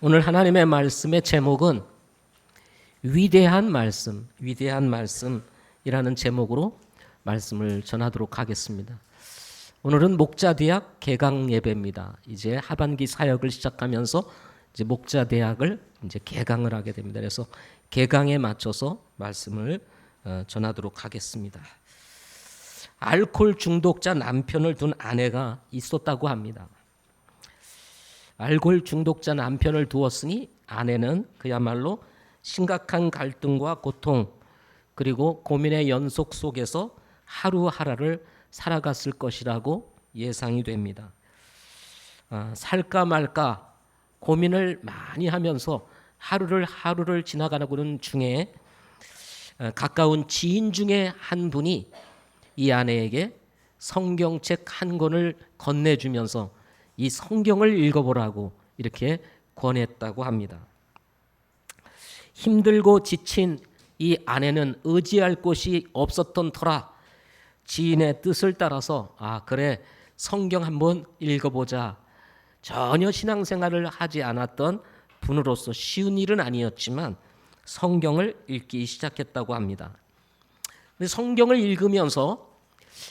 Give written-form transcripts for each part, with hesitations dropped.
오늘 하나님의 말씀의 제목은 위대한 말씀이라는 제목으로 말씀을 전하도록 하겠습니다. 오늘은 목자대학 개강 예배입니다. 이제 하반기 사역을 시작하면서 이제 목자대학을 이제 개강을 하게 됩니다. 그래서 개강에 맞춰서 말씀을 전하도록 하겠습니다. 알코올 중독자 남편을 둔 아내가 있었다고 합니다. 알코올 중독자 남편을 두었으니 아내는 그야말로 심각한 갈등과 고통 그리고 고민의 연속 속에서 하루하루를 살아갔을 것이라고 예상이 됩니다. 살까 말까 고민을 많이 하면서 하루를 지나가는 중에 가까운 지인 중에 한 분이 이 아내에게 성경책 한 권을 건네주면서 이 성경을 읽어보라고 이렇게 권했다고 합니다. 힘들고 지친 이 아내는 의지할 곳이 없었던 터라 지인의 뜻을 따라서 그래 성경 한번 읽어보자. 전혀 신앙생활을 하지 않았던 분으로서 쉬운 일은 아니었지만 성경을 읽기 시작했다고 합니다. 성경을 읽으면서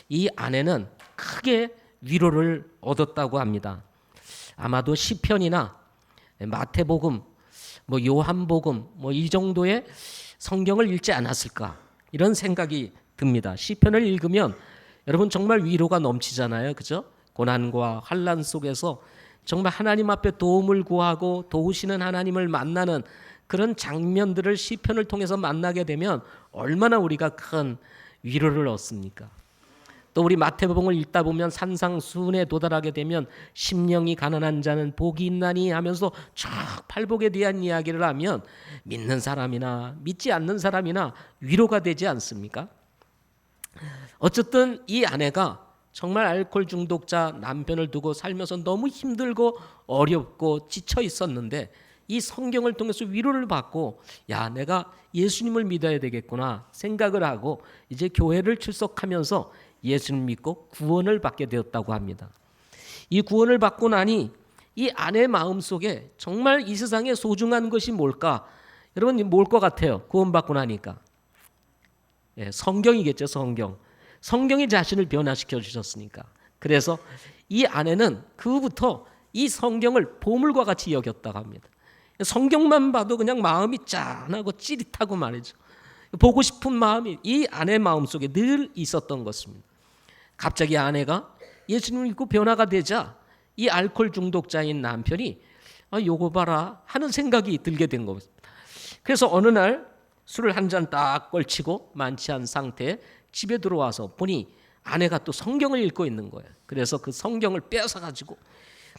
이 아내는 크게 위로를 얻었다고 합니다. 아마도 시편이나 마태복음, 요한복음 이 정도의 성경을 읽지 않았을까 이런 생각이 듭니다. 시편을 읽으면 여러분 정말 위로가 넘치잖아요, 그죠? 고난과 환난 속에서 정말 하나님 앞에 도움을 구하고 도우시는 하나님을 만나는 그런 장면들을 시편을 통해서 만나게 되면 얼마나 우리가 큰 위로를 얻습니까? 또 우리 마태복음을 읽다 보면 산상수훈에 도달하게 되면 심령이 가난한 자는 복이 있나니 하면서 쭉 팔복에 대한 이야기를 하면 믿는 사람이나 믿지 않는 사람이나 위로가 되지 않습니까? 어쨌든 이 아내가 정말 알코올 중독자 남편을 두고 살면서 너무 힘들고 어렵고 지쳐 있었는데 이 성경을 통해서 위로를 받고 내가 예수님을 믿어야 되겠구나 생각을 하고 이제 교회를 출석하면서 예수님 믿고 구원을 받게 되었다고 합니다. 이 구원을 받고 나니 이 아내 마음속에 정말 이 세상에 소중한 것이 뭘까? 여러분 뭘 것 같아요? 구원받고 나니까. 성경이겠죠. 성경이 자신을 변화시켜 주셨으니까. 그래서 이 아내는 그부터 이 성경을 보물과 같이 여겼다고 합니다. 성경만 봐도 그냥 마음이 짠하고 찌릿하고 말이죠. 보고 싶은 마음이 이 아내 마음속에 늘 있었던 것입니다. 갑자기 아내가 예수님을 믿고 변화가 되자 이 알코올 중독자인 남편이 요거 봐라 하는 생각이 들게 된 겁니다. 그래서 어느 날 술을 한 잔 딱 걸치고 만취한 상태에 집에 들어와서 보니 아내가 또 성경을 읽고 있는 거예요. 그래서 그 성경을 빼앗아가지고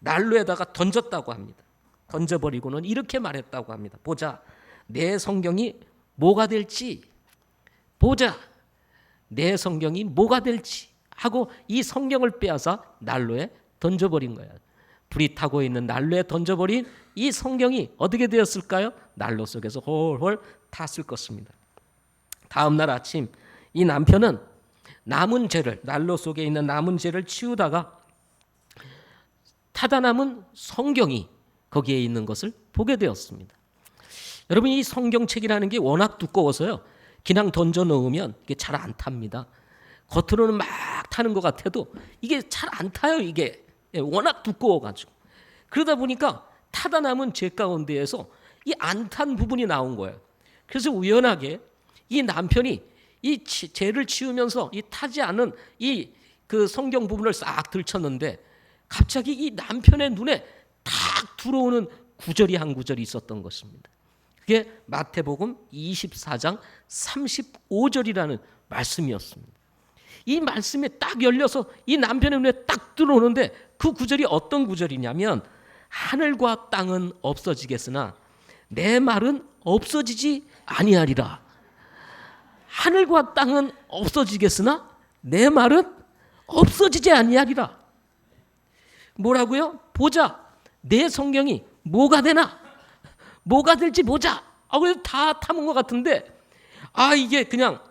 난로에다가 던졌다고 합니다. 던져버리고는 이렇게 말했다고 합니다. 보자, 내 성경이 뭐가 될지 보자, 내 성경이 뭐가 될지 하고 이 성경을 빼앗아 난로에 던져버린 거예요. 불이 타고 있는 난로에 던져버린 이 성경이 어떻게 되었을까요? 난로 속에서 홀홀 탔을 것입니다. 다음 날 아침 이 남편은 남은 죄를 난로 속에 있는 남은 죄를 치우다가 타다 남은 성경이 거기에 있는 것을 보게 되었습니다. 여러분 이 성경책이라는 게 워낙 두꺼워서요. 그냥 던져 놓으면 이게 잘 안 탑니다. 겉으로는 막 타는 것 같아도 이게 잘 안 타요. 이게 워낙 두꺼워가지고. 그러다 보니까 타다 남은 죄 가운데에서 이 안 탄 부분이 나온 거예요. 그래서 우연하게 이 남편이 이 죄를 치우면서 이 타지 않은 이 그 성경 부분을 싹 들쳤는데 갑자기 이 남편의 눈에 탁 들어오는 구절이 한 구절이 있었던 것입니다. 그게 마태복음 24장 35절이라는 말씀이었습니다. 이 말씀에 딱 열려서 이 남편의 눈에 딱 들어오는데 그 구절이 어떤 구절이냐면 하늘과 땅은 없어지겠으나 내 말은 없어지지 아니하리라. 하늘과 땅은 없어지겠으나 내 말은 없어지지 아니하리라. 뭐라고요? 보자, 내 성경이 뭐가 되나? 뭐가 될지 보자. 그래서 다 타문 것 같은데 이게 그냥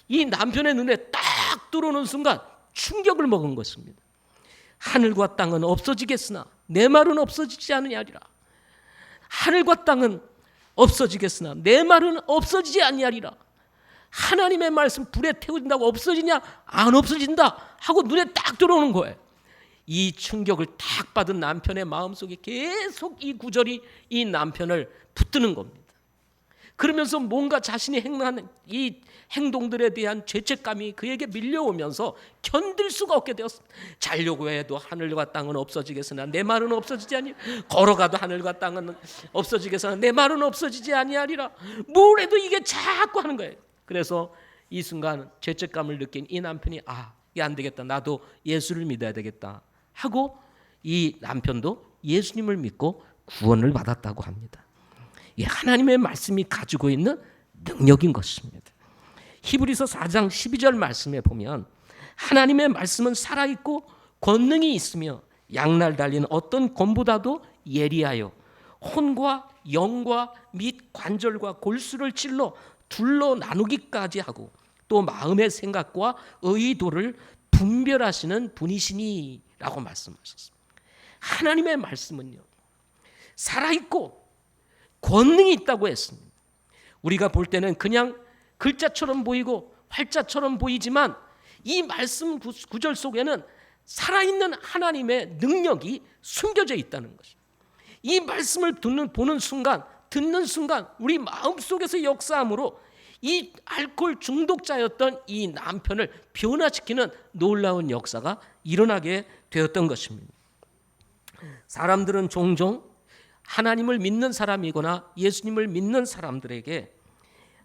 이 남편의 눈에 딱 들어오는 순간 충격을 먹은 것입니다. 하늘과 땅은 없어지겠으나 내 말은 없어지지 않으리라. 하늘과 땅은 없어지겠으나 내 말은 없어지지 아니하리라. 하나님의 말씀 불에 태워진다고 없어지냐? 안 없어진다 하고 눈에 딱 들어오는 거예요. 이 충격을 딱 받은 남편의 마음속에 계속 이 구절이 이 남편을 붙드는 겁니다. 그러면서 뭔가 자신이 행하는 이 행동들에 대한 죄책감이 그에게 밀려오면서 견딜 수가 없게 되었습니다. 자려고 해도 하늘과 땅은 없어지겠으나 내 말은 없어지지 아니. 걸어가도 하늘과 땅은 없어지겠으나 내 말은 없어지지 아니하리라. 뭘 해도 이게 자꾸 하는 거예요. 그래서 이 순간 죄책감을 느낀 이 남편이 이게 안 되겠다. 나도 예수를 믿어야 되겠다 하고 이 남편도 예수님을 믿고 구원을 받았다고 합니다. 이 하나님의 말씀이 가지고 있는 능력인 것입니다. 히브리서 4장 12절 말씀에 보면 하나님의 말씀은 살아있고 권능이 있으며 양날 달린 어떤 검보다도 예리하여 혼과 영과 및 관절과 골수를 찔러 둘러 나누기까지 하고 또 마음의 생각과 의도를 분별하시는 분이시니 라고 말씀하셨습니다. 하나님의 말씀은요 살아있고 권능이 있다고 했습니다. 우리가 볼 때는 그냥 글자처럼 보이고 활자처럼 보이지만 이 말씀 구절 속에는 살아있는 하나님의 능력이 숨겨져 있다는 것입니다. 이 말씀을 보는 순간, 듣는 순간 우리 마음속에서 역사함으로 이 알코올 중독자였던 이 남편을 변화시키는 놀라운 역사가 일어나게 되었던 것입니다. 사람들은 종종 하나님을 믿는 사람이거나 예수님을 믿는 사람들에게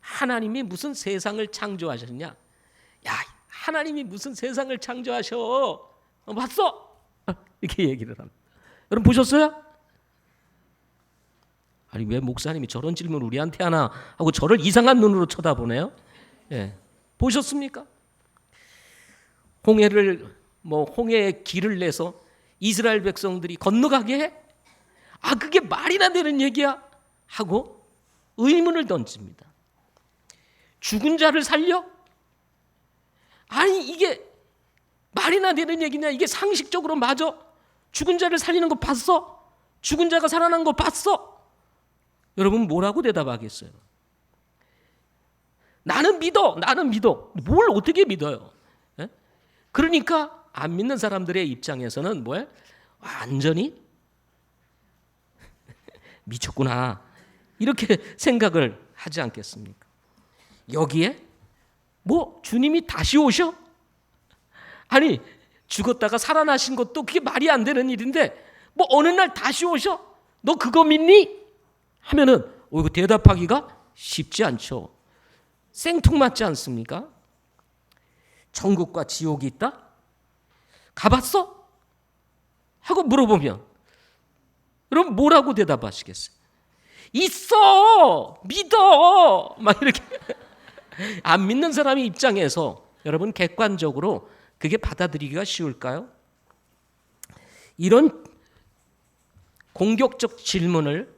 하나님이 무슨 세상을 창조하셨냐? 야, 하나님이 무슨 세상을 창조하셔? 봤어? 이렇게 얘기를 합니다. 여러분 보셨어요? 아니 왜 목사님이 저런 질문을 우리한테 하나 하고 저를 이상한 눈으로 쳐다보네요. 예, 보셨습니까? 홍해의 길을 내서 이스라엘 백성들이 건너가게 해? 그게 말이나 되는 얘기야? 하고 의문을 던집니다. 죽은 자를 살려? 아니 이게 말이나 되는 얘기냐? 이게 상식적으로 맞아? 죽은 자를 살리는 거 봤어? 죽은 자가 살아난 거 봤어? 여러분 뭐라고 대답하겠어요? 나는 믿어. 뭘 어떻게 믿어요? 예? 그러니까 안 믿는 사람들의 입장에서는 뭐야? 완전히 미쳤구나 이렇게 생각을 하지 않겠습니까? 여기에 주님이 다시 오셔? 아니 죽었다가 살아나신 것도 그게 말이 안 되는 일인데 어느 날 다시 오셔? 너 그거 믿니? 하면은 이거 대답하기가 쉽지 않죠. 생뚱맞지 않습니까? 천국과 지옥이 있다? 가봤어? 하고 물어보면 여러분 뭐라고 대답하시겠어요? 있어! 믿어! 막 이렇게 안 믿는 사람의 입장에서 여러분 객관적으로 그게 받아들이기가 쉬울까요? 이런 공격적 질문을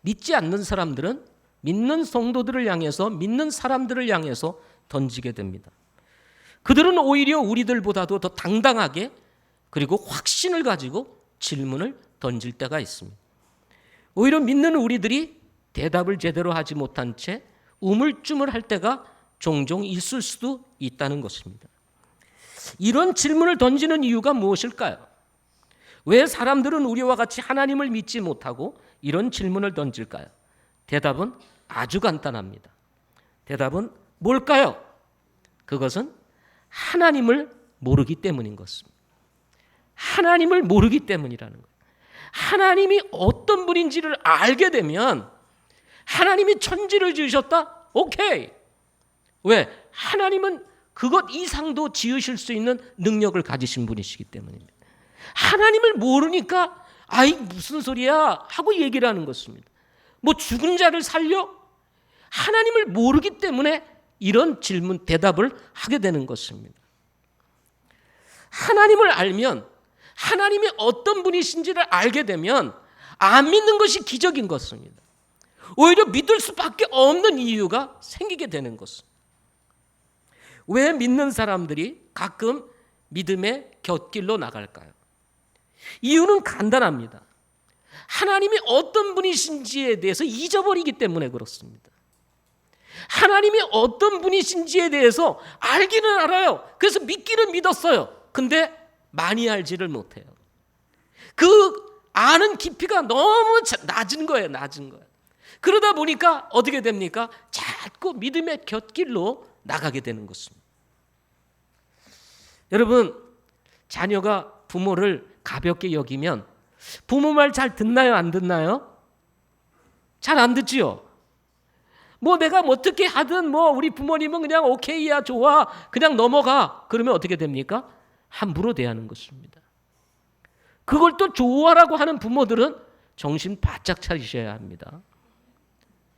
믿지 않는 사람들은 믿는 성도들을 향해서 믿는 사람들을 향해서 던지게 됩니다. 그들은 오히려 우리들보다도 더 당당하게 그리고 확신을 가지고 질문을 던질 때가 있습니다. 오히려 믿는 우리들이 대답을 제대로 하지 못한 채 우물쭈물할 때가 종종 있을 수도 있다는 것입니다. 이런 질문을 던지는 이유가 무엇일까요? 왜 사람들은 우리와 같이 하나님을 믿지 못하고 이런 질문을 던질까요? 대답은 아주 간단합니다. 대답은 뭘까요? 그것은 하나님을 모르기 때문인 것입니다. 하나님을 모르기 때문이라는 거예요. 하나님이 어떤 분인지를 알게 되면 하나님이 천지를 지으셨다? 오케이. 왜? 하나님은 그것 이상도 지으실 수 있는 능력을 가지신 분이시기 때문입니다. 하나님을 모르니까 무슨 소리야 하고 얘기를 하는 것입니다. 죽은 자를 살려? 하나님을 모르기 때문에 이런 질문 대답을 하게 되는 것입니다. 하나님을 알면 하나님이 어떤 분이신지를 알게 되면 안 믿는 것이 기적인 것입니다. 오히려 믿을 수밖에 없는 이유가 생기게 되는 것입니다. 왜 믿는 사람들이 가끔 믿음의 곁길로 나갈까요? 이유는 간단합니다. 하나님이 어떤 분이신지에 대해서 잊어버리기 때문에 그렇습니다. 하나님이 어떤 분이신지에 대해서 알기는 알아요. 그래서 믿기는 믿었어요. 근데 많이 알지를 못해요. 그 아는 깊이가 너무 낮은 거예요. 낮은 거예요. 그러다 보니까 어떻게 됩니까? 자꾸 믿음의 곁길로 나가게 되는 것입니다. 여러분, 자녀가 부모를 가볍게 여기면 부모 말 잘 듣나요? 안 듣나요? 잘 안 듣지요. 뭐 내가 어떻게 하든 뭐 우리 부모님은 그냥 오케이야, 좋아, 그냥 넘어가. 그러면 어떻게 됩니까? 함부로 대하는 것입니다. 그걸 또 좋아라고 하는 부모들은 정신 바짝 차리셔야 합니다.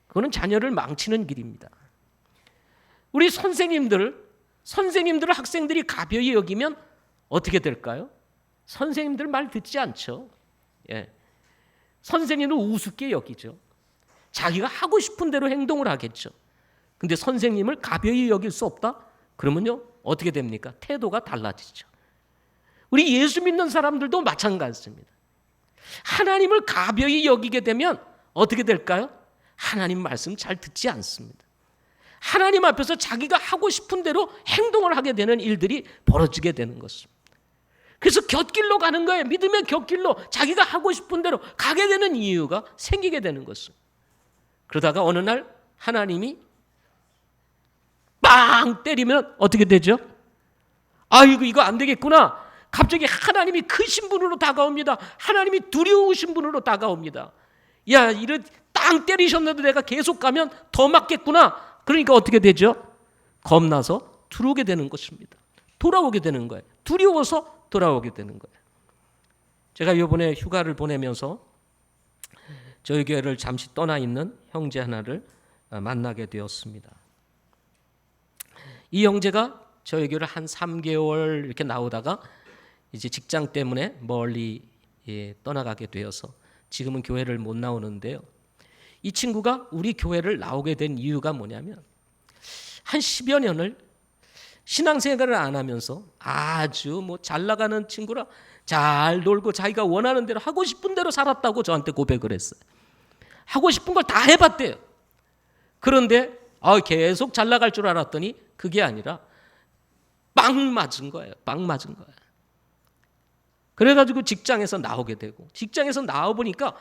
그거는 자녀를 망치는 길입니다. 우리 선생님들을 학생들이 가벼이 여기면 어떻게 될까요? 선생님들 말 듣지 않죠. 예. 선생님은 우습게 여기죠. 자기가 하고 싶은 대로 행동을 하겠죠. 근데 선생님을 가벼이 여길 수 없다? 그러면요, 어떻게 됩니까? 태도가 달라지죠. 우리 예수 믿는 사람들도 마찬가지입니다. 하나님을 가벼이 여기게 되면 어떻게 될까요? 하나님 말씀 잘 듣지 않습니다. 하나님 앞에서 자기가 하고 싶은 대로 행동을 하게 되는 일들이 벌어지게 되는 것입니다. 그래서 곁길로 가는 거예요. 믿음의 곁길로 자기가 하고 싶은 대로 가게 되는 이유가 생기게 되는 것입니다. 그러다가 어느 날 하나님이 빵 때리면 어떻게 되죠? 아이고, 이거 안 되겠구나. 갑자기 하나님이 크신 분으로 다가옵니다. 하나님이 두려우신 분으로 다가옵니다. 야, 이런 땅 때리셨는데 내가 계속 가면 더 맞겠구나. 그러니까 어떻게 되죠? 겁나서 들어오게 되는 것입니다. 돌아오게 되는 거예요. 두려워서 돌아오게 되는 거예요. 제가 이번에 휴가를 보내면서 저희 교회를 잠시 떠나 있는 형제 하나를 만나게 되었습니다. 이 형제가 저희 교회를 한 3개월 이렇게 나오다가 이제 직장 때문에 멀리 떠나가게 되어서 지금은 교회를 못 나오는데요. 이 친구가 우리 교회를 나오게 된 이유가 뭐냐면 한 10여 년을 신앙생활을 안 하면서 아주 뭐 잘 나가는 친구라 잘 놀고 자기가 원하는 대로 하고 싶은 대로 살았다고 저한테 고백을 했어요. 하고 싶은 걸 다 해봤대요. 그런데 계속 잘 나갈 줄 알았더니 그게 아니라 빵 맞은 거예요. 빵 맞은 거예요. 그래가지고 직장에서 나오게 되고 직장에서 나와보니까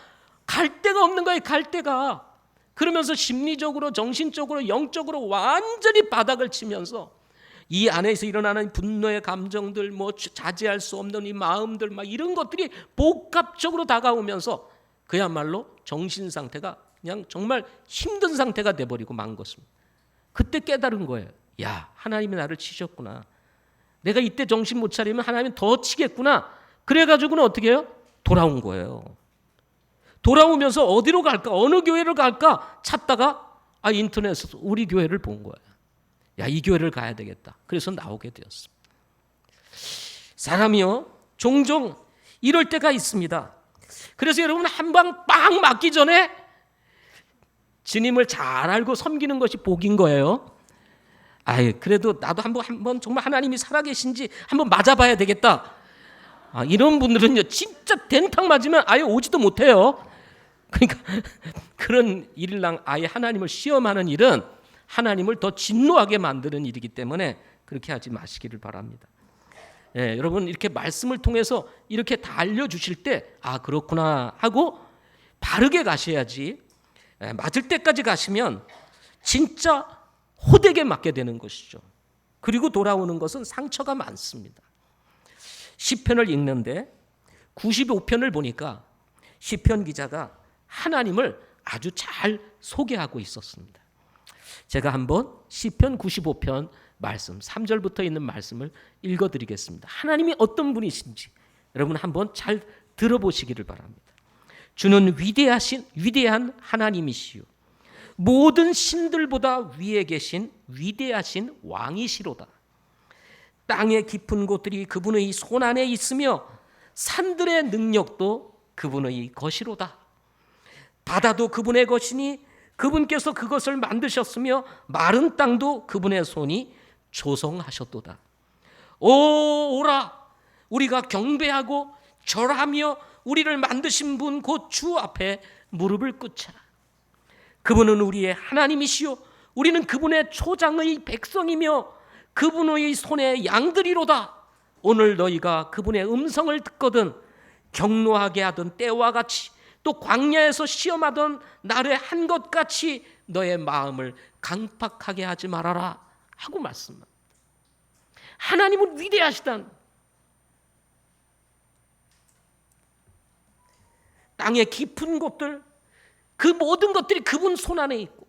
갈 데가 없는 거예요. 갈 데가. 그러면서 심리적으로 정신적으로 영적으로 완전히 바닥을 치면서 이 안에서 일어나는 분노의 감정들, 뭐 자제할 수 없는 이 마음들, 막 이런 것들이 복합적으로 다가오면서 그야말로 정신 상태가 그냥 정말 힘든 상태가 돼버리고 만 것입니다. 그때 깨달은 거예요. 야, 하나님이 나를 치셨구나. 내가 이때 정신 못 차리면 하나님이 더 치겠구나. 그래가지고는 어떻게 해요? 돌아온 거예요. 돌아오면서 어디로 갈까? 어느 교회를 갈까? 찾다가 인터넷에서 우리 교회를 본 거예요. 야, 이 교회를 가야 되겠다. 그래서 나오게 되었습니다. 사람이요, 종종 이럴 때가 있습니다. 그래서 여러분 한 방 빵 맞기 전에 주님을 잘 알고 섬기는 것이 복인 거예요. 그래도 나도 한번 정말 하나님이 살아계신지 한번 맞아봐야 되겠다. 이런 분들은요, 진짜 된탕 맞으면 아예 오지도 못해요. 그러니까 그런 일이랑 아예 하나님을 시험하는 일은 하나님을 더 진노하게 만드는 일이기 때문에 그렇게 하지 마시기를 바랍니다. 여러분 이렇게 말씀을 통해서 이렇게 다 알려주실 때 그렇구나 하고 바르게 가셔야지. 맞을 때까지 가시면 진짜 호되게 맞게 되는 것이죠. 그리고 돌아오는 것은 상처가 많습니다. 시편을 읽는데 95편을 보니까 시편 기자가 하나님을 아주 잘 소개하고 있었습니다. 제가 한번 시편 95편 말씀 3절부터 있는 말씀을 읽어드리겠습니다. 하나님이 어떤 분이신지 여러분 한번 잘 들어보시기를 바랍니다. 주는 위대한 하나님이시요 모든 신들보다 위에 계신 위대하신 왕이시로다. 땅의 깊은 곳들이 그분의 손 안에 있으며 산들의 능력도 그분의 것이로다. 바다도 그분의 것이니 그분께서 그것을 만드셨으며 마른 땅도 그분의 손이 조성하셨도다. 오라 우리가 경배하고 절하며 우리를 만드신 분 곧 주 앞에 무릎을 꿇자. 그분은 우리의 하나님이시요 우리는 그분의 초장의 백성이며 그분의 손의 양들이로다. 오늘 너희가 그분의 음성을 듣거든 경노하게 하던 때와 같이 또 광야에서 시험하던 날에 한 것 같이 너의 마음을 강팍하게 하지 말아라 하고 말씀합니다. 하나님은 위대하시단 땅의 깊은 곳들 그 모든 것들이 그분 손 안에 있고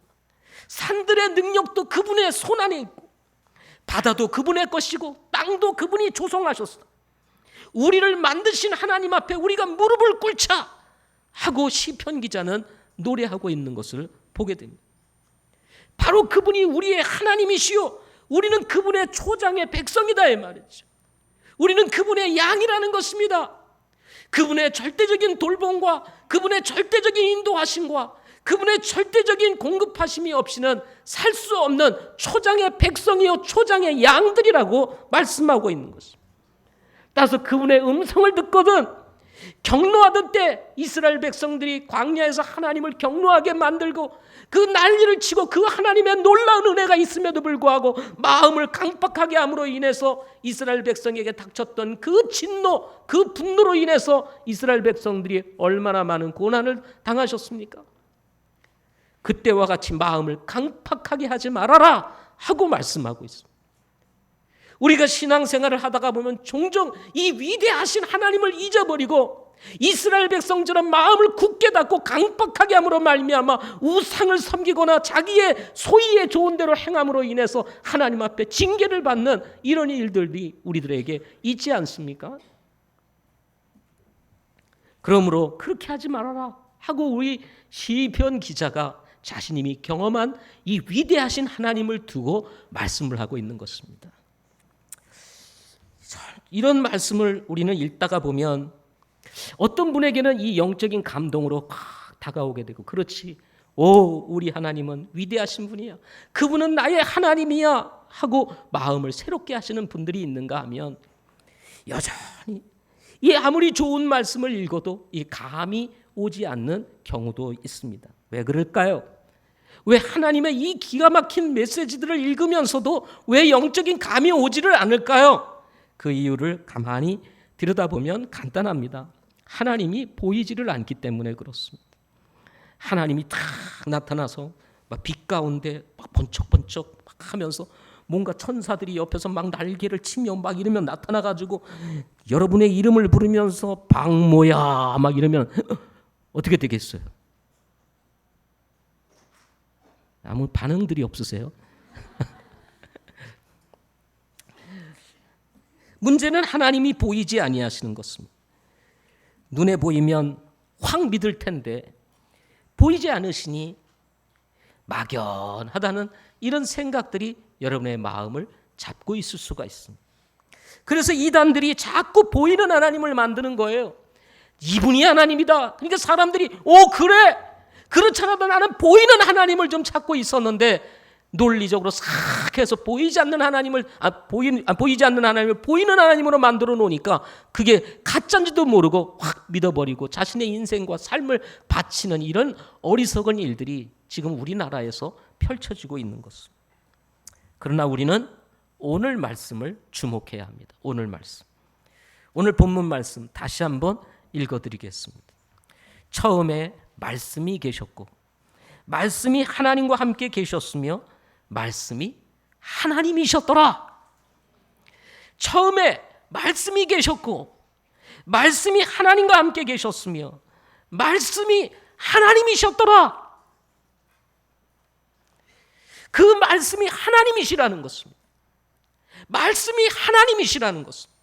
산들의 능력도 그분의 손 안에 있고 바다도 그분의 것이고 땅도 그분이 조성하셨어. 우리를 만드신 하나님 앞에 우리가 무릎을 꿇자 하고 시편 기자는 노래하고 있는 것을 보게 됩니다. 바로 그분이 우리의 하나님이시요 우리는 그분의 초장의 백성이다 이 말이죠. 우리는 그분의 양이라는 것입니다. 그분의 절대적인 돌봄과 그분의 절대적인 인도하심과 그분의 절대적인 공급하심이 없이는 살 수 없는 초장의 백성이요 초장의 양들이라고 말씀하고 있는 것입니다. 따라서 그분의 음성을 듣거든 경노하던 때 이스라엘 백성들이 광야에서 하나님을 경노하게 만들고 그 난리를 치고 그 하나님의 놀라운 은혜가 있음에도 불구하고 마음을 강팍하게 함으로 인해서 이스라엘 백성에게 닥쳤던 그 진노 그 분노로 인해서 이스라엘 백성들이 얼마나 많은 고난을 당하셨습니까? 그때와 같이 마음을 강팍하게 하지 말아라 하고 말씀하고 있습니다. 우리가 신앙생활을 하다가 보면 종종 이 위대하신 하나님을 잊어버리고 이스라엘 백성처럼 마음을 굳게 닫고 강팍하게 함으로 말미암아 우상을 섬기거나 자기의 소위에 좋은 대로 행함으로 인해서 하나님 앞에 징계를 받는 이런 일들이 우리들에게 있지 않습니까? 그러므로 그렇게 하지 말아라 하고 우리 시편 기자가 자신이 경험한 이 위대하신 하나님을 두고 말씀을 하고 있는 것입니다. 이런 말씀을 우리는 읽다가 보면 어떤 분에게는 이 영적인 감동으로 확 다가오게 되고 그렇지 우리 하나님은 위대하신 분이야 그분은 나의 하나님이야 하고 마음을 새롭게 하시는 분들이 있는가 하면 여전히 이 아무리 좋은 말씀을 읽어도 이 감이 오지 않는 경우도 있습니다. 왜 그럴까요? 왜 하나님의 이 기가 막힌 메시지들을 읽으면서도 왜 영적인 감이 오지를 않을까요? 그 이유를 가만히 들여다보면 간단합니다. 하나님이 보이지를 않기 때문에 그렇습니다. 하나님이 딱 나타나서 막 빛 가운데 막 번쩍번쩍 막 하면서 뭔가 천사들이 옆에서 막 날개를 치며 막 이러면 나타나가지고 여러분의 이름을 부르면서 박모야 막 이러면 어떻게 되겠어요? 아무 반응들이 없으세요? 문제는 하나님이 보이지 아니하시는 것입니다. 눈에 보이면 확 믿을 텐데 보이지 않으시니 막연하다는 이런 생각들이 여러분의 마음을 잡고 있을 수가 있습니다. 그래서 이단들이 자꾸 보이는 하나님을 만드는 거예요. 이분이 하나님이다. 그러니까 사람들이 그래 그렇잖아 나는 보이는 하나님을 좀 찾고 있었는데 논리적으로 싹 해서 보이지 않는 하나님을 보이지 않는 하나님을 보이는 하나님으로 만들어 놓으니까 그게 가짜인지도 모르고 확 믿어버리고 자신의 인생과 삶을 바치는 이런 어리석은 일들이 지금 우리나라에서 펼쳐지고 있는 것입니다. 그러나 우리는 오늘 말씀을 주목해야 합니다. 오늘 말씀. 오늘 본문 말씀 다시 한번 읽어드리겠습니다. 처음에 말씀이 계셨고 말씀이 하나님과 함께 계셨으며 말씀이 하나님이셨더라. 처음에 말씀이 계셨고 말씀이 하나님과 함께 계셨으며 말씀이 하나님이셨더라. 그 말씀이 하나님이시라는 것입니다. 말씀이 하나님이시라는 것입니다.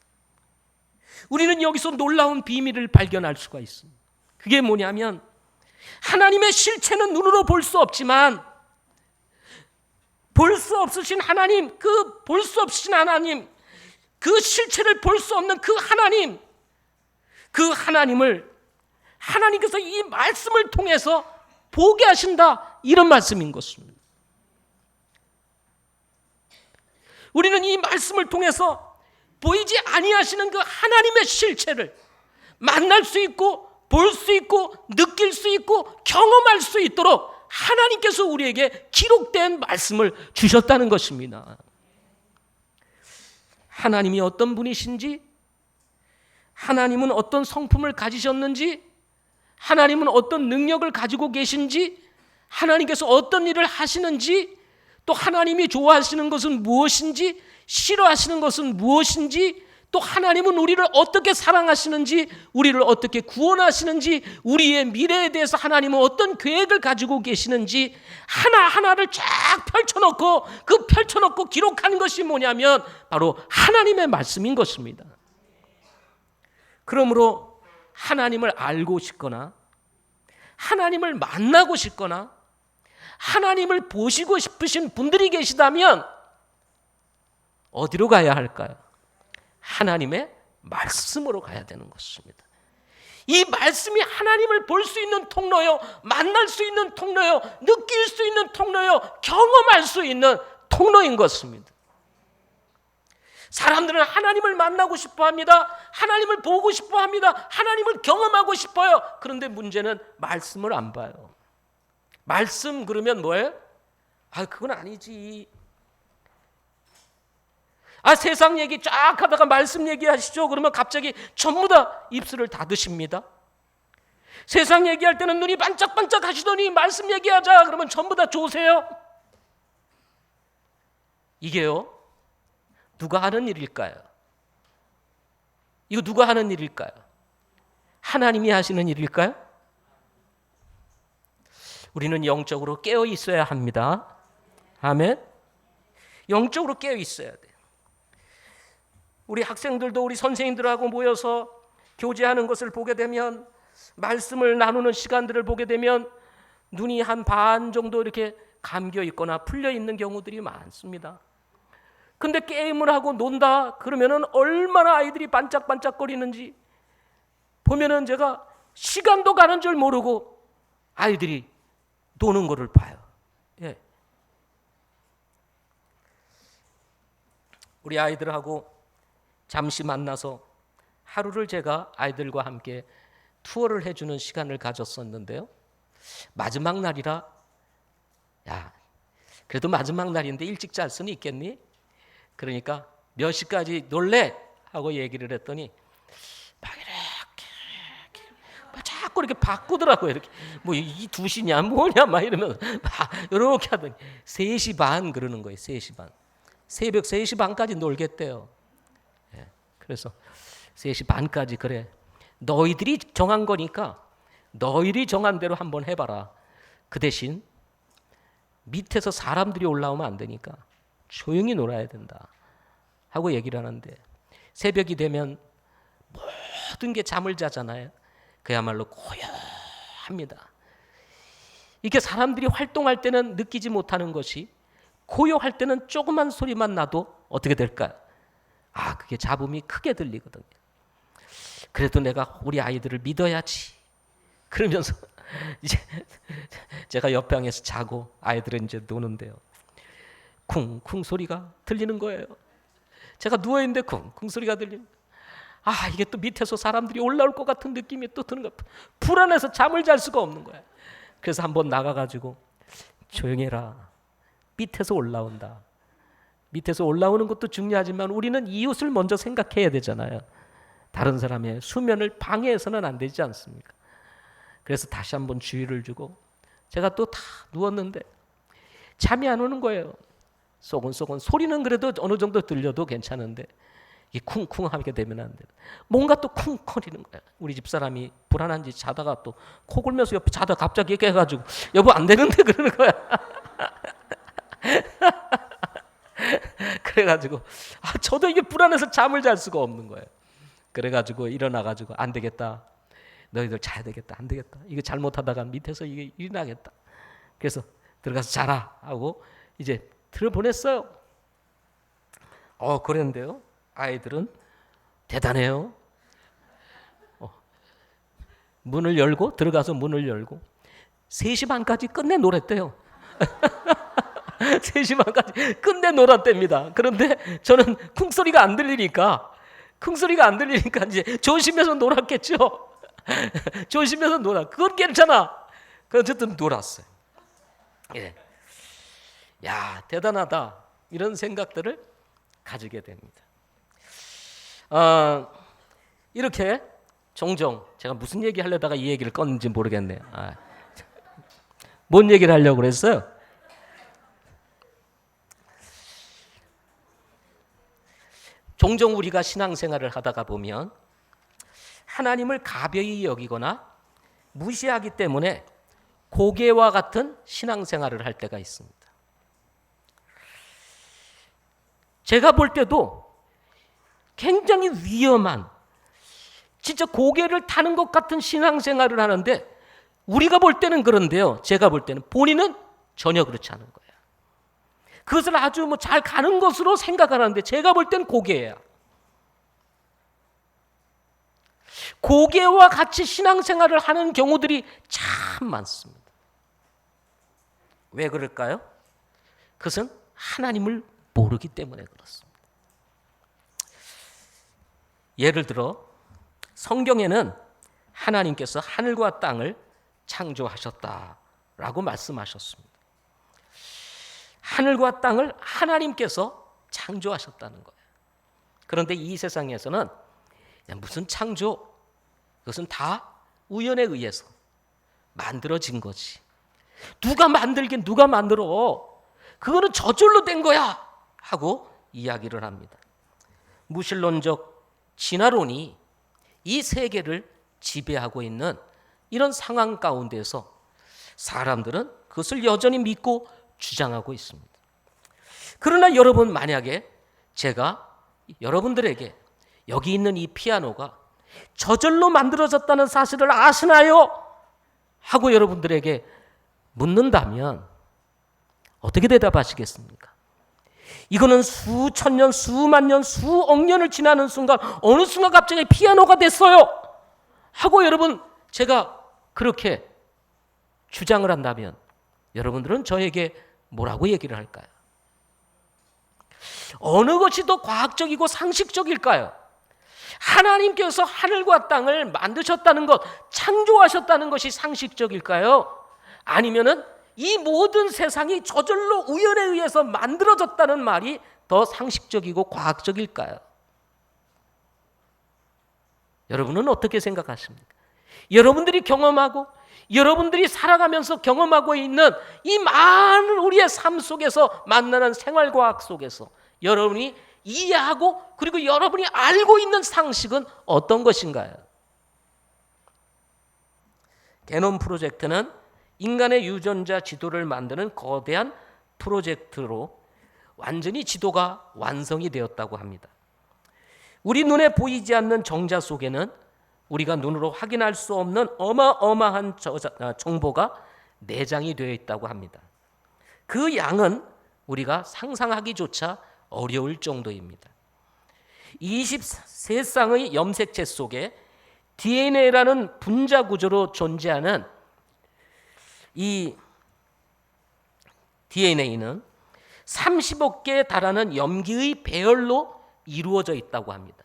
우리는 여기서 놀라운 비밀을 발견할 수가 있습니다. 그게 뭐냐면 하나님의 실체는 눈으로 볼 수 없지만 볼 수 없으신 하나님, 그 볼 수 없으신 하나님, 그 실체를 볼 수 없는 그 하나님, 그 하나님을 하나님께서 이 말씀을 통해서 보게 하신다. 이런 말씀인 것입니다. 우리는 이 말씀을 통해서 보이지 아니하시는 그 하나님의 실체를 만날 수 있고 볼 수 있고 느낄 수 있고 경험할 수 있도록 하나님께서 우리에게 기록된 말씀을 주셨다는 것입니다. 하나님이 어떤 분이신지, 하나님은 어떤 성품을 가지셨는지, 하나님은 어떤 능력을 가지고 계신지, 하나님께서 어떤 일을 하시는지, 또 하나님이 좋아하시는 것은 무엇인지, 싫어하시는 것은 무엇인지, 또 하나님은 우리를 어떻게 사랑하시는지, 우리를 어떻게 구원하시는지, 우리의 미래에 대해서 하나님은 어떤 계획을 가지고 계시는지 하나하나를 쫙 펼쳐놓고 기록한 것이 뭐냐면 바로 하나님의 말씀인 것입니다. 그러므로 하나님을 알고 싶거나 하나님을 만나고 싶거나 하나님을 보시고 싶으신 분들이 계시다면 어디로 가야 할까요? 하나님의 말씀으로 가야 되는 것입니다. 이 말씀이 하나님을 볼 수 있는 통로요, 만날 수 있는 통로요, 느낄 수 있는 통로요, 경험할 수 있는 통로인 것입니다. 사람들은 하나님을 만나고 싶어 합니다. 하나님을 보고 싶어 합니다. 하나님을 경험하고 싶어요. 그런데 문제는 말씀을 안 봐요. 말씀 그러면 뭐예요? 그건 아니지. 세상 얘기 쫙 하다가 말씀 얘기하시죠. 그러면 갑자기 전부 다 입술을 닫으십니다. 세상 얘기할 때는 눈이 반짝반짝 하시더니 말씀 얘기하자 그러면 전부 다 조세요. 이게요, 누가 하는 일일까요? 이거 누가 하는 일일까요? 하나님이 하시는 일일까요? 우리는 영적으로 깨어 있어야 합니다. 아멘. 영적으로 깨어 있어야 돼요. 우리 학생들도 우리 선생님들하고 모여서 교제하는 것을 보게 되면, 말씀을 나누는 시간들을 보게 되면 눈이 한 반 정도 이렇게 감겨 있거나 풀려 있는 경우들이 많습니다. 근데 게임을 하고 논다 그러면은 얼마나 아이들이 반짝반짝거리는지 보면은 제가 시간도 가는 줄 모르고 아이들이 노는 거를 봐요. 예. 우리 아이들하고 잠시 만나서 하루를 제가 아이들과 함께 투어를 해주는 시간을 가졌었는데요. 마지막 날이라, 그래도 마지막 날인데 일찍 잘 수는 있겠니? 그러니까 몇 시까지 놀래? 하고 얘기를 했더니 막 이렇게 자꾸 이렇게 바꾸더라고요. 이렇게 이 2시냐 뭐냐 막 이러면 이렇게 하더니 3시 반 그러는 거예요. 3시 반. 새벽 3시 반까지 놀겠대요. 그래서 3시 반까지 그래. 너희들이 정한 거니까 너희들이 정한 대로 한번 해봐라. 그 대신 밑에서 사람들이 올라오면 안 되니까 조용히 놀아야 된다 하고 얘기를 하는데, 새벽이 되면 모든 게 잠을 자잖아요. 그야말로 고요합니다. 이렇게 사람들이 활동할 때는 느끼지 못하는 것이 고요할 때는 조그만 소리만 나도 어떻게 될까요? 그게 잡음이 크게 들리거든요. 그래도 내가 우리 아이들을 믿어야지 그러면서 이제 제가 옆에 방에서 자고 아이들은 이제 노는데요. 쿵쿵 소리가 들리는 거예요. 제가 누워있는데 쿵쿵 소리가 들리는 거예요. 이게 또 밑에서 사람들이 올라올 것 같은 느낌이 또 드는 거예요. 불안해서 잠을 잘 수가 없는 거예요. 그래서 한번 나가가지고 조용히 해라. 밑에서 올라온다. 밑에서 올라오는 것도 중요하지만 우리는 이웃을 먼저 생각해야 되잖아요. 다른 사람의 수면을 방해해서는 안 되지 않습니까? 그래서 다시 한번 주의를 주고 제가 또 다 누웠는데 잠이 안 오는 거예요. 소곤소곤 소리는 그래도 어느 정도 들려도 괜찮은데 이 쿵쿵하게 되면 안 돼요. 뭔가 또 쿵거리는 거야. 우리 집사람이 불안한지 자다가 또 코 골면서 옆에 자다가 갑자기 깨가지고 여보 안 되는데 그러는 거야. 그래가지고 저도 이게 불안해서 잠을 잘 수가 없는 거예요. 그래가지고 일어나가지고 안 되겠다. 너희들 자야 되겠다. 안 되겠다. 이거 잘못하다가 밑에서 이게 일이 나겠다. 그래서 들어가서 자라 하고 이제 들어보냈어요. 그랬는데요. 아이들은 대단해요. 문을 열고 들어가서 문을 열고 3시 반까지 끝내 놀았대요. 3시 반까지 끝내 놀았답니다. 그런데 저는 쿵소리가 안 들리니까 큰 소리가 안 들리니까 이제 조심해서 놀았겠죠. 조심해서 놀아. 그건 괜찮아. 어쨌든 놀았어요. 예. 야, 대단하다. 이런 생각들을 가지게 됩니다. 이렇게 종종 제가 무슨 얘기 하려다가 이 얘기를 껐는지 모르겠네요. 뭔 얘기를 하려고 그랬어요? 종종 우리가 신앙생활을 하다가 보면 하나님을 가벼이 여기거나 무시하기 때문에 고개와 같은 신앙생활을 할 때가 있습니다. 제가 볼 때도 굉장히 위험한, 진짜 고개를 타는 것 같은 신앙생활을 하는데 우리가 볼 때는 그런데요, 제가 볼 때는 본인은 전혀 그렇지 않은 거예요. 그것을 아주 잘 가는 것으로 생각하는데 제가 볼 때는 고개예요. 고개와 같이 신앙생활을 하는 경우들이 참 많습니다. 왜 그럴까요? 그것은 하나님을 모르기 때문에 그렇습니다. 예를 들어 성경에는 하나님께서 하늘과 땅을 창조하셨다라고 말씀하셨습니다. 하늘과 땅을 하나님께서 창조하셨다는 거예요. 그런데 이 세상에서는 무슨 창조, 그것은 다 우연에 의해서 만들어진 거지. 누가 만들긴 누가 만들어. 그거는 저절로 된 거야 하고 이야기를 합니다. 무신론적 진화론이 이 세계를 지배하고 있는 이런 상황 가운데서 사람들은 그것을 여전히 믿고 주장하고 있습니다. 그러나 여러분, 만약에 제가 여러분들에게 여기 있는 이 피아노가 저절로 만들어졌다는 사실을 아시나요? 하고 여러분들에게 묻는다면 어떻게 대답하시겠습니까? 이거는 수천 년, 수만 년, 수억 년을 지나는 순간 어느 순간 갑자기 피아노가 됐어요 하고 여러분 제가 그렇게 주장을 한다면 여러분들은 저에게 뭐라고 얘기를 할까요? 어느 것이 더 과학적이고 상식적일까요? 하나님께서 하늘과 땅을 만드셨다는 것, 창조하셨다는 것이 상식적일까요? 아니면은 이 모든 세상이 저절로 우연에 의해서 만들어졌다는 말이 더 상식적이고 과학적일까요? 여러분은 어떻게 생각하십니까? 여러분들이 경험하고 여러분들이 살아가면서 경험하고 있는 이 많은 우리의 삶 속에서 만나는 생활과학 속에서 여러분이 이해하고 그리고 여러분이 알고 있는 상식은 어떤 것인가요? 게놈 프로젝트는 인간의 유전자 지도를 만드는 거대한 프로젝트로 완전히 지도가 완성이 되었다고 합니다. 우리 눈에 보이지 않는 정자 속에는 우리가 눈으로 확인할 수 없는 어마어마한 정보가 내장이 되어 있다고 합니다. 그 양은 우리가 상상하기조차 어려울 정도입니다. 23쌍의 염색체 속에 DNA라는 분자 구조로 존재하는 이 DNA는 30억 개에 달하는 염기의 배열로 이루어져 있다고 합니다.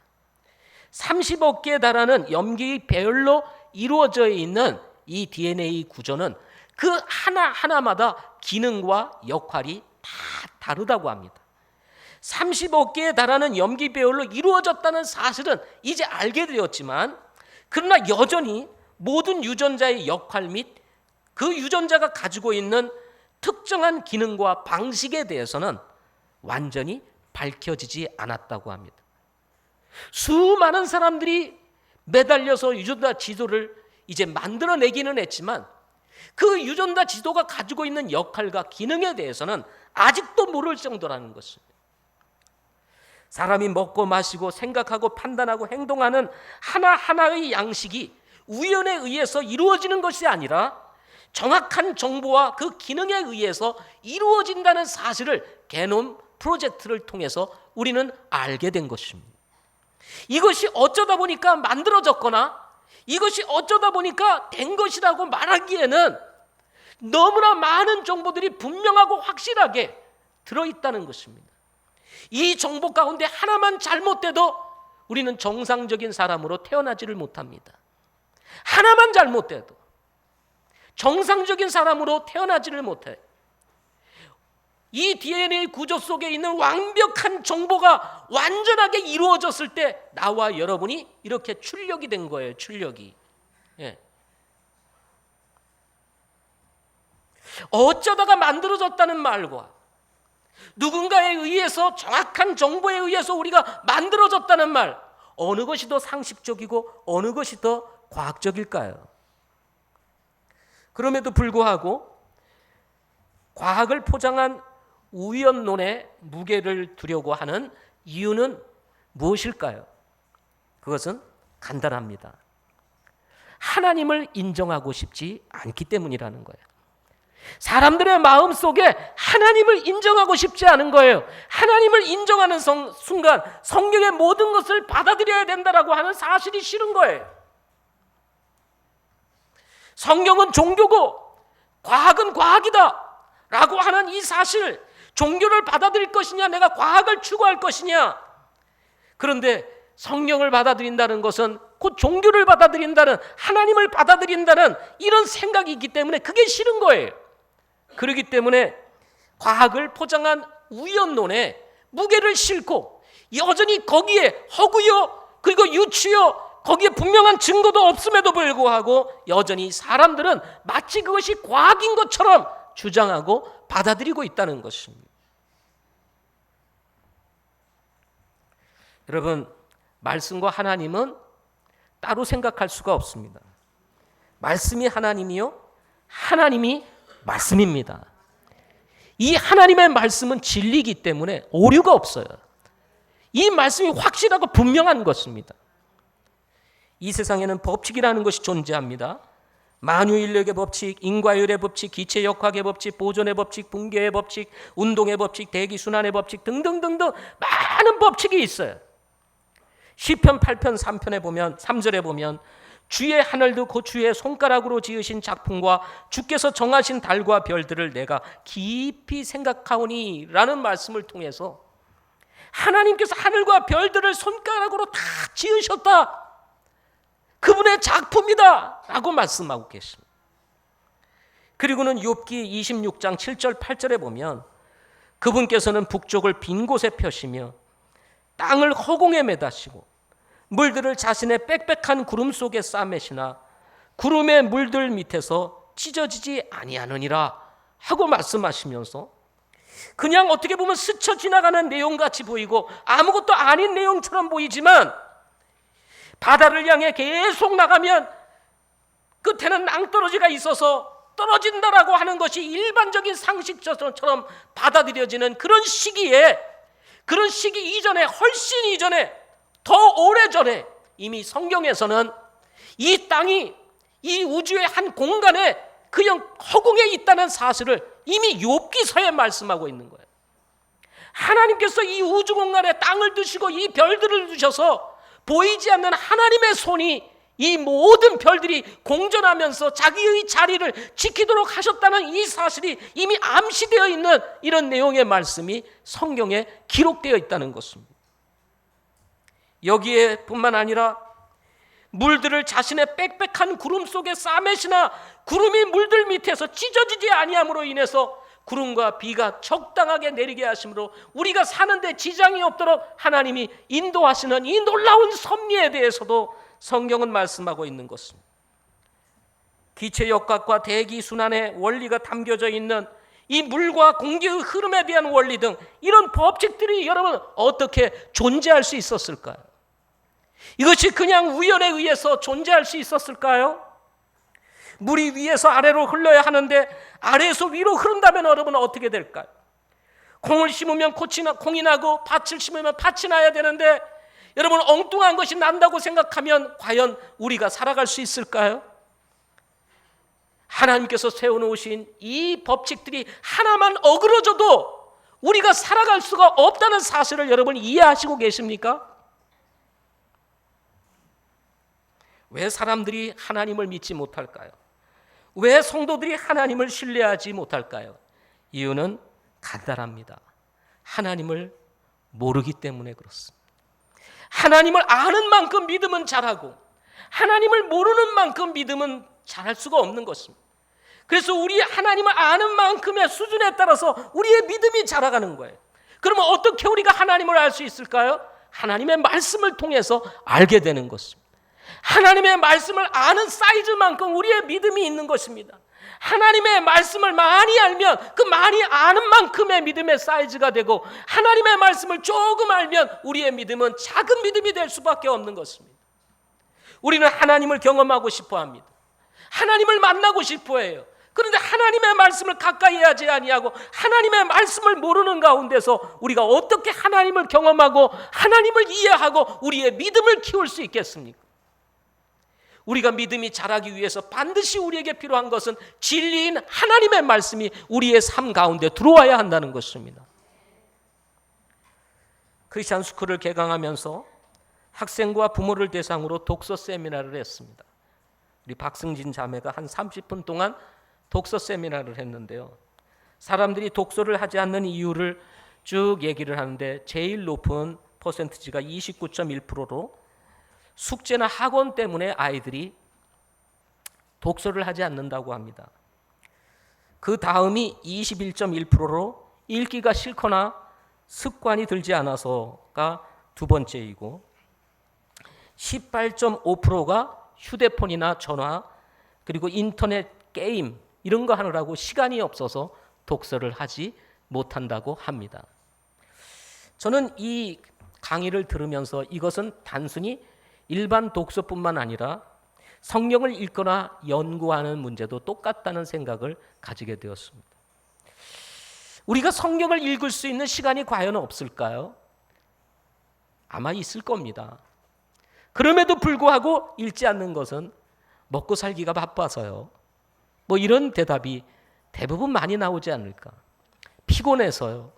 30억 개에 달하는 염기의 배열로 이루어져 있는 이 DNA 구조는 그 하나하나마다 기능과 역할이 다 다르다고 합니다. 30억 개에 달하는 염기 배열로 이루어졌다는 사실은 이제 알게 되었지만 그러나 여전히 모든 유전자의 역할 및 그 유전자가 가지고 있는 특정한 기능과 방식에 대해서는 완전히 밝혀지지 않았다고 합니다. 수많은 사람들이 매달려서 유전자 지도를 이제 만들어내기는 했지만 그 유전자 지도가 가지고 있는 역할과 기능에 대해서는 아직도 모를 정도라는 것입니다. 사람이 먹고 마시고 생각하고 판단하고 행동하는 하나하나의 양식이 우연에 의해서 이루어지는 것이 아니라 정확한 정보와 그 기능에 의해서 이루어진다는 사실을 게놈 프로젝트를 통해서 우리는 알게 된 것입니다. 이것이 어쩌다 보니까 만들어졌거나 이것이 어쩌다 보니까 된 것이라고 말하기에는 너무나 많은 정보들이 분명하고 확실하게 들어있다는 것입니다. 이 정보 가운데 하나만 잘못돼도 우리는 정상적인 사람으로 태어나지를 못합니다. 하나만 잘못돼도 정상적인 사람으로 태어나지를 못해. 이 DNA 구조 속에 있는 완벽한 정보가 완전하게 이루어졌을 때 나와 여러분이 이렇게 출력이 된 거예요. 출력이. 예. 어쩌다가 만들어졌다는 말과 누군가에 의해서 정확한 정보에 의해서 우리가 만들어졌다는 말, 어느 것이 더 상식적이고 어느 것이 더 과학적일까요? 그럼에도 불구하고 과학을 포장한 우연론에 무게를 두려고 하는 이유는 무엇일까요? 그것은 간단합니다. 하나님을 인정하고 싶지 않기 때문이라는 거예요. 사람들의 마음속에 하나님을 인정하고 싶지 않은 거예요. 하나님을 인정하는 순간 성경의 모든 것을 받아들여야 된다라고 하는 사실이 싫은 거예요. 성경은 종교고 과학은 과학이다 라고 하는 이 사실, 종교를 받아들일 것이냐 내가 과학을 추구할 것이냐. 그런데 성경을 받아들인다는 것은 곧 종교를 받아들인다는, 하나님을 받아들인다는 이런 생각이 있기 때문에 그게 싫은 거예요. 그렇기 때문에 과학을 포장한 우연론에 무게를 싣고 여전히 거기에 허구요 그리고 유추요, 거기에 분명한 증거도 없음에도 불구하고 여전히 사람들은 마치 그것이 과학인 것처럼 주장하고 받아들이고 있다는 것입니다. 여러분, 말씀과 하나님은 따로 생각할 수가 없습니다. 말씀이 하나님이요, 하나님이 말씀입니다. 이 하나님의 말씀은 진리이기 때문에 오류가 없어요. 이 말씀이 확실하고 분명한 것입니다. 이 세상에는 법칙이라는 것이 존재합니다. 만유인력의 법칙, 인과율의 법칙, 기체역학의 법칙, 보존의 법칙, 붕괴의 법칙, 운동의 법칙, 대기순환의 법칙 등등등등 많은 법칙이 있어요. 시편 8편 3편에 보면 3절에 보면 주의 하늘도 그 주의 손가락으로 지으신 작품과 주께서 정하신 달과 별들을 내가 깊이 생각하오니 라는 말씀을 통해서 하나님께서 하늘과 별들을 손가락으로 다 지으셨다. 그분의 작품이다 라고 말씀하고 계십니다. 그리고는 욥기 26장 7절 8절에 보면 그분께서는 북쪽을 빈 곳에 펴시며 땅을 허공에 매다시고 물들을 자신의 빽빽한 구름 속에 싸매시나 구름의 물들 밑에서 찢어지지 아니하느니라 하고 말씀하시면서 그냥 어떻게 보면 스쳐 지나가는 내용같이 보이고 아무것도 아닌 내용처럼 보이지만 바다를 향해 계속 나가면 끝에는 낭떠러지가 있어서 떨어진다라고 하는 것이 일반적인 상식처럼 받아들여지는 그런 시기에, 그런 시기 이전에, 훨씬 이전에, 더 오래전에 이미 성경에서는 이 땅이 이 우주의 한 공간에 그냥 허공에 있다는 사실을 이미 욥기서에 말씀하고 있는 거예요. 하나님께서 이 우주 공간에 땅을 두시고 이 별들을 두셔서 보이지 않는 하나님의 손이 이 모든 별들이 공존하면서 자기의 자리를 지키도록 하셨다는 이 사실이 이미 암시되어 있는 이런 내용의 말씀이 성경에 기록되어 있다는 것입니다. 여기에 뿐만 아니라 물들을 자신의 빽빽한 구름 속에 싸매시나 구름이 물들 밑에서 찢어지지 아니함으로 인해서 구름과 비가 적당하게 내리게 하심으로 우리가 사는데 지장이 없도록 하나님이 인도하시는 이 놀라운 섭리에 대해서도 성경은 말씀하고 있는 것입니다. 기체역학과 대기순환의 원리가 담겨져 있는 이 물과 공기의 흐름에 대한 원리 등 이런 법칙들이 여러분 어떻게 존재할 수 있었을까요? 이것이 그냥 우연에 의해서 존재할 수 있었을까요? 물이 위에서 아래로 흘러야 하는데 아래에서 위로 흐른다면 여러분 어떻게 될까요? 콩을 심으면 콩이 나고 밭을 심으면 밭이 나야 되는데 여러분 엉뚱한 것이 난다고 생각하면 과연 우리가 살아갈 수 있을까요? 하나님께서 세워놓으신 이 법칙들이 하나만 어그러져도 우리가 살아갈 수가 없다는 사실을 여러분 이해하시고 계십니까? 왜 사람들이 하나님을 믿지 못할까요? 왜 성도들이 하나님을 신뢰하지 못할까요? 이유는 간단합니다. 하나님을 모르기 때문에 그렇습니다. 하나님을 아는 만큼 믿음은 잘하고 하나님을 모르는 만큼 믿음은 잘할 수가 없는 것입니다. 그래서 우리 하나님을 아는 만큼의 수준에 따라서 우리의 믿음이 자라가는 거예요. 그러면 어떻게 우리가 하나님을 알 수 있을까요? 하나님의 말씀을 통해서 알게 되는 것입니다. 하나님의 말씀을 아는 사이즈만큼 우리의 믿음이 있는 것입니다. 하나님의 말씀을 많이 알면 그 많이 아는 만큼의 믿음의 사이즈가 되고, 하나님의 말씀을 조금 알면 우리의 믿음은 작은 믿음이 될 수밖에 없는 것입니다. 우리는 하나님을 경험하고 싶어 합니다. 하나님을 만나고 싶어 해요. 그런데 하나님의 말씀을 가까이 하지 아니하고 하나님의 말씀을 모르는 가운데서 우리가 어떻게 하나님을 경험하고 하나님을 이해하고 우리의 믿음을 키울 수 있겠습니까? 우리가 믿음이 자라기 위해서 반드시 우리에게 필요한 것은 진리인 하나님의 말씀이 우리의 삶 가운데 들어와야 한다는 것입니다. 크리스천 스쿨을 개강하면서 학생과 부모를 대상으로 독서 세미나를 했습니다. 우리 박승진 자매가 한 30분 동안 독서 세미나를 했는데요. 사람들이 독서를 하지 않는 이유를 쭉 얘기를 하는데 제일 높은 퍼센티지가 29.1%로 숙제나 학원 때문에 아이들이 독서를 하지 않는다고 합니다. 그 다음이 21.1%로 읽기가 싫거나 습관이 들지 않아서가 두 번째이고, 18.5%가 휴대폰이나 전화 그리고 인터넷 게임 이런 거 하느라고 시간이 없어서 독서를 하지 못한다고 합니다. 저는 이 강의를 들으면서 이것은 단순히 일반 독서뿐만 아니라 성경을 읽거나 연구하는 문제도 똑같다는 생각을 가지게 되었습니다. 우리가 성경을 읽을 수 있는 시간이 과연 없을까요? 아마 있을 겁니다. 그럼에도 불구하고 읽지 않는 것은 먹고 살기가 바빠서요. 뭐 이런 대답이 대부분 많이 나오지 않을까? 피곤해서요.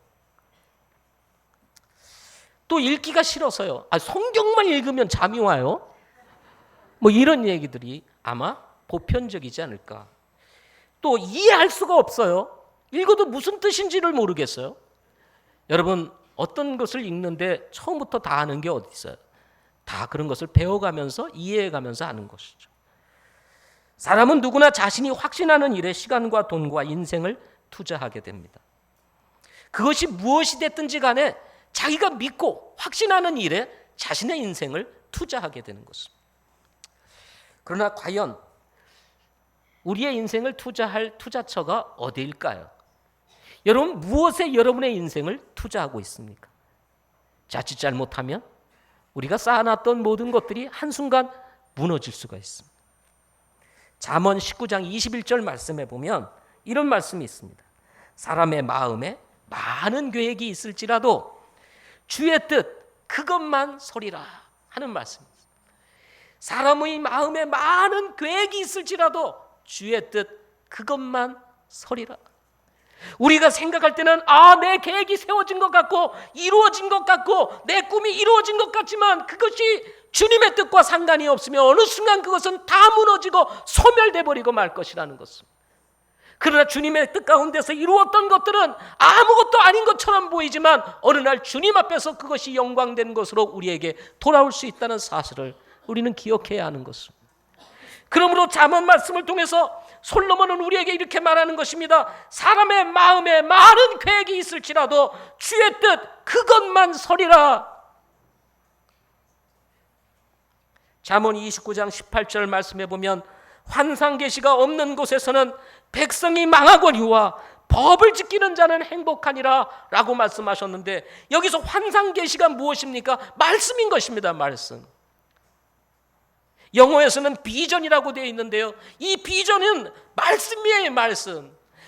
또 읽기가 싫어서요. 성경만 읽으면 잠이 와요. 뭐 이런 얘기들이 아마 보편적이지 않을까. 또 이해할 수가 없어요. 읽어도 무슨 뜻인지를 모르겠어요. 여러분, 어떤 것을 읽는데 처음부터 다 아는 게 어디 있어요? 다 그런 것을 배워가면서 이해해가면서 아는 것이죠. 사람은 누구나 자신이 확신하는 일에 시간과 돈과 인생을 투자하게 됩니다. 그것이 무엇이 됐든지 간에 자기가 믿고 확신하는 일에 자신의 인생을 투자하게 되는 것입니다. 그러나 과연 우리의 인생을 투자할 투자처가 어디일까요? 여러분, 무엇에 여러분의 인생을 투자하고 있습니까? 자칫 잘못하면 우리가 쌓아놨던 모든 것들이 한순간 무너질 수가 있습니다. 잠언 19장 21절 말씀에 보면 이런 말씀이 있습니다. 사람의 마음에 많은 계획이 있을지라도 주의 뜻 그것만 서리라 하는 말씀입니다. 사람의 마음에 많은 계획이 있을지라도 주의 뜻 그것만 서리라. 우리가 생각할 때는 내 계획이 세워진 것 같고 이루어진 것 같고 내 꿈이 이루어진 것 같지만 그것이 주님의 뜻과 상관이 없으면 어느 순간 그것은 다 무너지고 소멸돼 버리고 말 것이라는 것입니다. 그러나 주님의 뜻 가운데서 이루었던 것들은 아무것도 아닌 것처럼 보이지만 어느 날 주님 앞에서 그것이 영광된 것으로 우리에게 돌아올 수 있다는 사실을 우리는 기억해야 하는 것입니다. 그러므로 잠언 말씀을 통해서 솔로몬은 우리에게 이렇게 말하는 것입니다. 사람의 마음에 많은 계획이 있을지라도 주의 뜻 그것만 서리라. 잠언 29장 18절 말씀해 보면 환상 계시가 없는 곳에서는 백성이 망하거니와 법을 지키는 자는 행복하니라 라고 말씀하셨는데, 여기서 환상 계시가 무엇입니까? 말씀인 것입니다. 말씀. 영어에서는 비전이라고 되어 있는데요, 이 비전은 말씀이에요.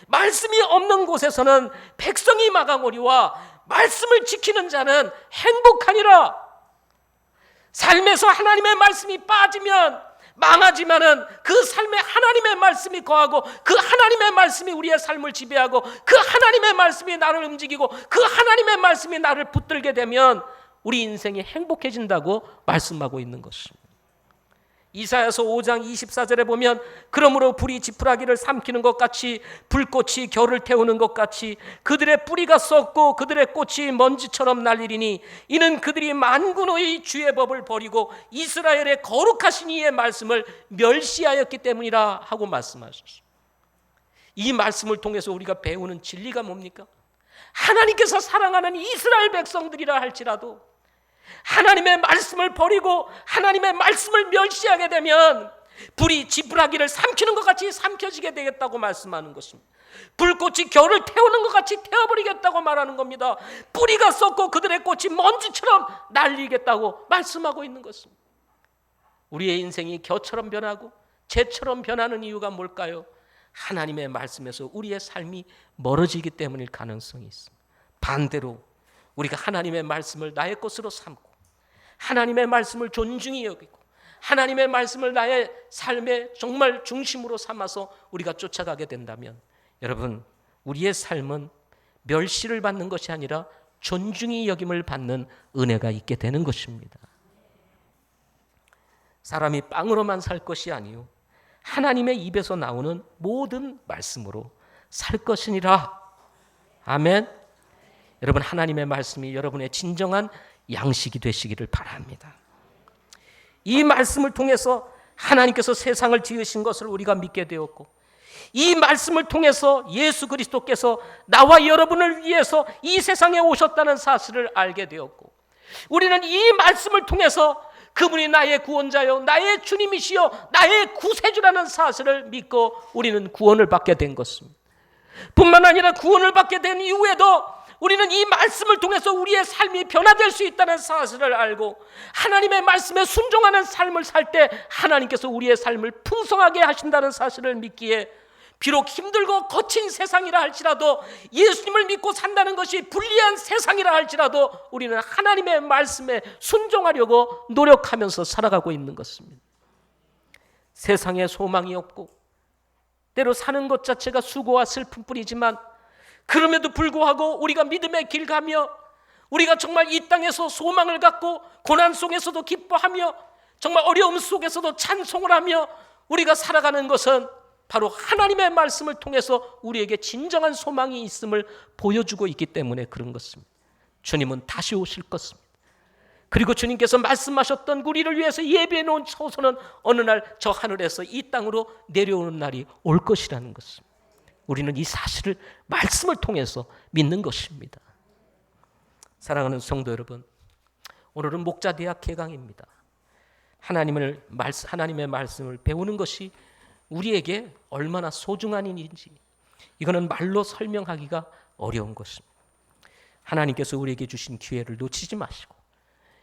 말씀이 없는 곳에서는 백성이 망하거니와 말씀을 지키는 자는 행복하니라. 삶에서 하나님의 말씀이 빠지면 망하지만은 그 삶에 하나님의 말씀이 거하고 그 하나님의 말씀이 우리의 삶을 지배하고 그 하나님의 말씀이 나를 움직이고 그 하나님의 말씀이 나를 붙들게 되면 우리 인생이 행복해진다고 말씀하고 있는 것입니다. 이사야서 5장 24절에 보면 그러므로 불이 지푸라기를 삼키는 것 같이 불꽃이 겨를 태우는 것 같이 그들의 뿌리가 썩고 그들의 꽃이 먼지처럼 날리리니 이는 그들이 만군의 주의 법을 버리고 이스라엘의 거룩하신 이의 말씀을 멸시하였기 때문이라 하고 말씀하셨습니다. 이 말씀을 통해서 우리가 배우는 진리가 뭡니까? 하나님께서 사랑하는 이스라엘 백성들이라 할지라도 하나님의 말씀을 버리고 하나님의 말씀을 멸시하게 되면 불이 지푸라기를 삼키는 것 같이 삼켜지게 되겠다고 말씀하는 것입니다. 불꽃이 겨울을 태우는 것 같이 태워버리겠다고 말하는 겁니다. 뿌리가 썩고 그들의 꽃이 먼지처럼 날리겠다고 말씀하고 있는 것입니다. 우리의 인생이 겨처럼 변하고 재처럼 변하는 이유가 뭘까요? 하나님의 말씀에서 우리의 삶이 멀어지기 때문일 가능성이 있습니다. 반대로 우리가 하나님의 말씀을 나의 것으로 삼고 하나님의 말씀을 존중히 여기고 하나님의 말씀을 나의 삶의 정말 중심으로 삼아서 우리가 쫓아가게 된다면 여러분, 우리의 삶은 멸시를 받는 것이 아니라 존중히 여김을 받는 은혜가 있게 되는 것입니다. 사람이 빵으로만 살 것이 아니요 하나님의 입에서 나오는 모든 말씀으로 살 것이니라. 아멘. 여러분, 하나님의 말씀이 여러분의 진정한 양식이 되시기를 바랍니다. 이 말씀을 통해서 하나님께서 세상을 지으신 것을 우리가 믿게 되었고 이 말씀을 통해서 예수 그리스도께서 나와 여러분을 위해서 이 세상에 오셨다는 사실을 알게 되었고 우리는 이 말씀을 통해서 그분이 나의 구원자요 나의 주님이시요 나의 구세주라는 사실을 믿고 우리는 구원을 받게 된 것입니다. 뿐만 아니라 구원을 받게 된 이후에도 우리는 이 말씀을 통해서 우리의 삶이 변화될 수 있다는 사실을 알고 하나님의 말씀에 순종하는 삶을 살 때 하나님께서 우리의 삶을 풍성하게 하신다는 사실을 믿기에 비록 힘들고 거친 세상이라 할지라도 예수님을 믿고 산다는 것이 불리한 세상이라 할지라도 우리는 하나님의 말씀에 순종하려고 노력하면서 살아가고 있는 것입니다. 세상에 소망이 없고 때로 사는 것 자체가 수고와 슬픔뿐이지만 그럼에도 불구하고 우리가 믿음의 길 가며 우리가 정말 이 땅에서 소망을 갖고 고난 속에서도 기뻐하며 정말 어려움 속에서도 찬송을 하며 우리가 살아가는 것은 바로 하나님의 말씀을 통해서 우리에게 진정한 소망이 있음을 보여주고 있기 때문에 그런 것입니다. 주님은 다시 오실 것입니다. 그리고 주님께서 말씀하셨던 우리를 위해서 예비해 놓은 처소는 어느 날 저 하늘에서 이 땅으로 내려오는 날이 올 것이라는 것입니다. 우리는 이 사실을 말씀을 통해서 믿는 것입니다. 사랑하는 성도 여러분, 오늘은 목자대학 개강입니다. 하나님의 말씀을 배우는 것이 우리에게 얼마나 소중한 일인지 이거는 말로 설명하기가 어려운 것입니다. 하나님께서 우리에게 주신 기회를 놓치지 마시고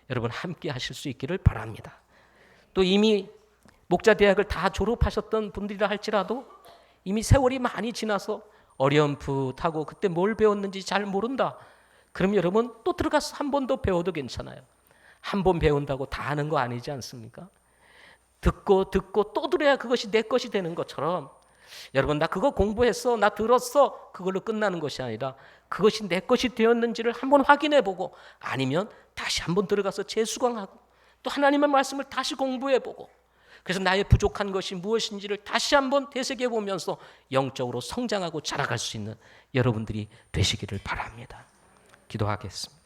여러분 함께 하실 수 있기를 바랍니다. 또 이미 목자대학을 다 졸업하셨던 분들이라 할지라도 이미 세월이 많이 지나서 어렴풋하고 그때 뭘 배웠는지 잘 모른다. 그럼 여러분 또 들어가서 한 번 더 배워도 괜찮아요. 한 번 배운다고 다 아는 거 아니지 않습니까? 듣고 또 들어야 그것이 내 것이 되는 것처럼 여러분 나 그거 공부했어, 나 들었어 그걸로 끝나는 것이 아니라 그것이 내 것이 되었는지를 한번 확인해보고 아니면 다시 한번 들어가서 재수강하고 또 하나님의 말씀을 다시 공부해보고 그래서 나의 부족한 것이 무엇인지를 다시 한번 되새겨보면서 영적으로 성장하고 자라갈 수 있는 여러분들이 되시기를 바랍니다. 기도하겠습니다.